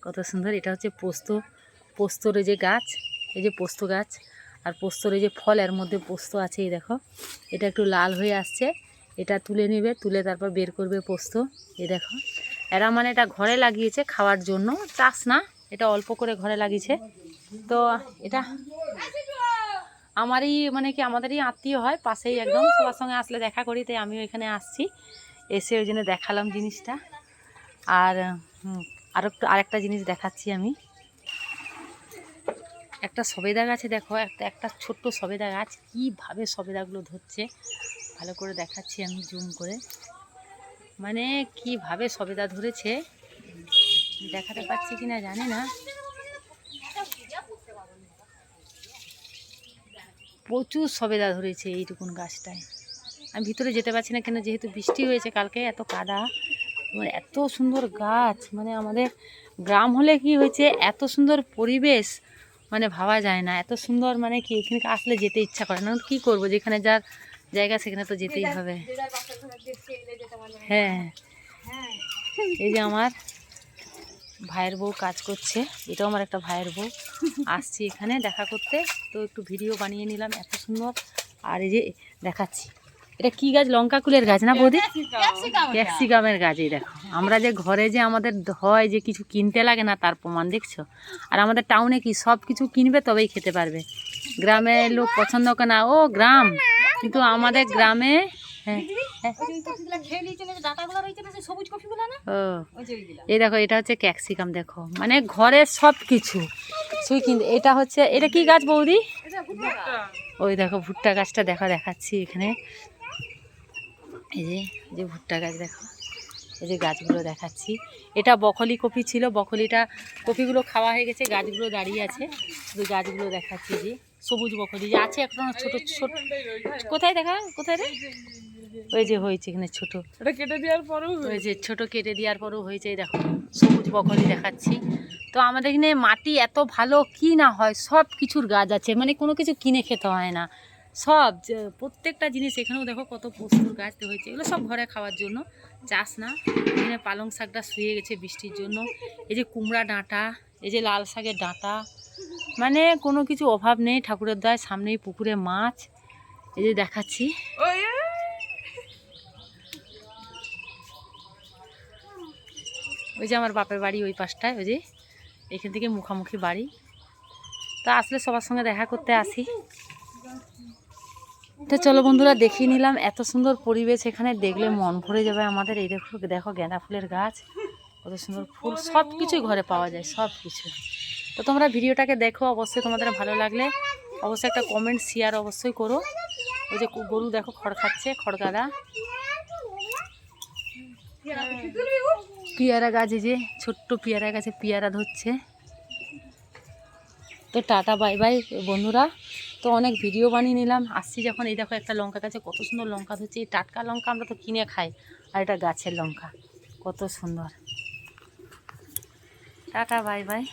কত সুন্দর। এটা হচ্ছে পোস্তর এই যে গাছ, এই যে পোস্ত গাছ, আর পোস্তর এই যে ফল, এর মধ্যে পোস্ত আছে। এই দেখো, এটা একটু লাল হয়ে আসছে, এটা তুলে নেবে, তুলে তারপর বের করবে পোস্ত। এই দেখো, এরা মানে এটা ঘরে লাগিয়েছে খাওয়ার জন্য, চাষ না, এটা অল্প করে ঘরে লাগিয়েছে। তো এটা আমারই মানে কি আমাদেরই আত্মীয় হয়, পাশেই একদম, সবার সঙ্গে আসলে দেখা করি, তাই আমিও এখানে আসছি, এসে ওই জন্য দেখালাম জিনিসটা। আর আরেকটা জিনিস দেখাচ্ছি আমি, একটা সবেদা গাছে দেখো, একটা ছোট্ট সবেদা গাছ, কীভাবে সবেদাগুলো ধরছে ভালো করে দেখাচ্ছি আমি জুম করে, মানে কিভাবে সবেদা ধরেছে দেখাতে পাচ্ছি কিনা জানি না, প্রচুর সবেদা ধরেছে এইটুকুন গাছটায়। আমি ভিতরে যেতে পারছি না কেন, যেহেতু বৃষ্টি হয়েছে কালকে, এত কাদা, মানে এত সুন্দর গাছ, মানে আমাদের গ্রাম হলে কি হয়েছে, এত সুন্দর পরিবেশ মানে ভাবা যায় না, এত সুন্দর, মানে কি এখানে আসলে যেতে ইচ্ছা করে না, কি করব, যেখানে যার জায়গা সেখানে তো যেতেই হবে। হ্যাঁ, এই যে আমার ভাইয়ের বউ কাজ করছে, এটাও আমার একটা ভাইয়ের বউ, আসছি এখানে দেখা করতে, তো একটু ভিডিও বানিয়ে নিলাম, এত সুন্দর। আর এই যে দেখাচ্ছি, এটা কি গাছ, লঙ্কা কুলের গাছ না বৌদি? ক্যাপসিকামের গাছ। এই দেখো, আমরা যে ঘরে যে আমাদের হয় যে কিছু কিনতে লাগে না, তার প্রমাণ দেখছো। আর আমাদের টাউনে কি সব কিছু কিনবে তবেই খেতে পারবে, গ্রামের লোক পছন্দ করে না, ও গ্রাম, কিন্তু আমাদের গ্রামে এই দেখো, এটা হচ্ছে ক্যাপসিকাম, দেখো মানে ঘরের সব কিছু শুই, কিন্তু এটা হচ্ছে, এটা কি গাছ বৌদি? ওই দেখো ভুট্টা গাছটা দেখো, দেখাচ্ছি এখানে, এই যে ভুট্টা গাছ দেখো, এই যে গাছগুলো দেখাচ্ছি। এটা বকলি কপি ছিল, কপিগুলো খাওয়া হয়ে গেছে, গাছগুলো দাঁড়িয়ে আছে, শুধু গাছগুলো দেখাচ্ছি, যে সবুজ বকলি যে আছে একটা ছোট ছোট, কোথায় দেখা, কোথায় রে, ওই যে হয়েছে এখানে ছোট, কেটে দেওয়ার পরেও, ওই যে ছোট কেটে দেওয়ার পরেও হয়েছে, দেখো সবুজ বকলি দেখাচ্ছি। তো আমাদের এখানে মাটি এত ভালো, কি না হয়, সব কিছুর গাছ আছে, মানে কোনো কিছু কিনে খেতে হয় না, সব প্রত্যেকটা জিনিস। এখানেও দেখো কত পোস্তর গাছ হয়েছে, এগুলো সব ঘরে খাওয়ার জন্য, চাষ না। এখানে পালং শাকটা শুয়ে গেছে বৃষ্টির জন্য, এই যে কুমড়া ডাঁটা, এই যে লাল শাকের ডাঁটা, মানে কোনো কিছু অভাব নেই ঠাকুরের দয়ায়, সামনেই পুকুরে মাছ, এই যে দেখাচ্ছি। ওই যে আমার বাপের বাড়ি ওই পাশটায়, ওই যে এখান থেকে মুখামুখি বাড়ি, তা আসলে সবার সঙ্গে দেখা করতে আসি। তো চলো বন্ধুরা, দেখিয়ে নিলাম, এত সুন্দর পরিবেশ, এখানে দেখলে মন ভরে যাবে আমাদের। এই দেখো, দেখো গাঁদা ফুলের গাছ, কত সুন্দর ফুল, সব কিছুই ঘরে পাওয়া যায়, সব কিছু। তো তোমরা ভিডিওটাকে দেখো, অবশ্যই তোমাদের ভালো লাগলে অবশ্যই একটা কমেন্ট শেয়ার অবশ্যই করো। ওই যে গরু দেখো খড় খাচ্ছে, খড়গাদা, পেয়ারা গাছ, এই যে ছোট্ট পেয়ারা গাছে পেয়ারা ধরছে। তো টাটা বাই বাই বন্ধুরা, তো অনেক ভিডিও বানিয়ে নিলাম, আসছি যখন। এই দেখো একটা লঙ্কা গাছে কত সুন্দর লঙ্কা ধরছে, এই টাটকা লঙ্কা আমরা তো কিনে খাই, আর এটা গাছের লঙ্কা, কত সুন্দর। Tata bye bye.